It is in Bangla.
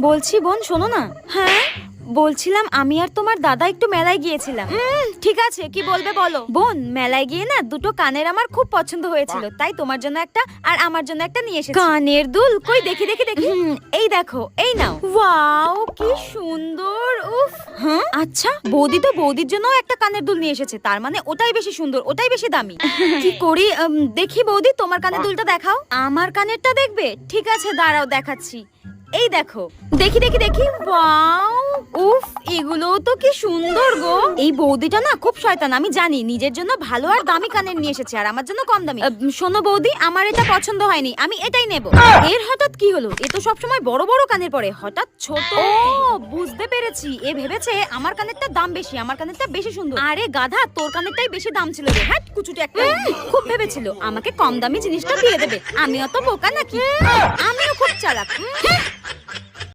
বলছি বোন শোনো না। হ্যাঁ বলছিলাম আমি আর তোমার দাদা একটু মেলায় গিয়েছিলাম। ঠিক আছে কি বলবে বলো। বোন মেলায় গিয়ে না দুটো কানের আমার খুব পছন্দ হয়েছিল, তাই তোমার জন্য একটা আর আমার জন্য একটা নিয়ে এসেছি। কানের দুল কই দেখি দেখি দেখি। এই দেখো, এই নাও। ওয়াও কি সুন্দর। উফ। হ্যাঁ আচ্ছা বৌদি তো বৌদির জন্য একটা কানের দুল নিয়ে এসেছে, তার মানে ওটাই বেশি সুন্দর, ওটাই বেশি দামি। কি করি দেখি বৌদি তোমার কানের দুলটা দেখাও। আমার কানেরটা দেখবে? ঠিক আছে দাঁড়াও দেখাচ্ছি। এই দেখো, দেখি দেখি দেখি। ওয়াও উফ এগুলো তো কি সুন্দর গো। এই বৌদিটা না খুব শয়তান, আমি জানি। নিজের জন্য ভালো আর দামি কানের নিয়ে এসেছে আর আমার জন্য কম দামি। শোনো বৌদি, আমার এটা পছন্দ হয়নি, আমি এটাই নেব। এর হঠাৎ কি হলো? এ তো সবসময় বড় বড় কানের পরে, হঠাৎ ছোট। ও বুঝতে পেরেছি, এ ভেবেছে আমার কানেরটা দাম বেশি, আমার কানেরটা বেশি সুন্দর। আরে গাধা, তোর কানেরটাই বেশি দাম ছিল রে। হ্যাঁ কুচুটে একটা। খুব ভেবেছিল আমাকে কম দামি জিনিসটা দিয়ে দেবে। আমিও তো বোকা নাকি? আমিও খুব চালাক।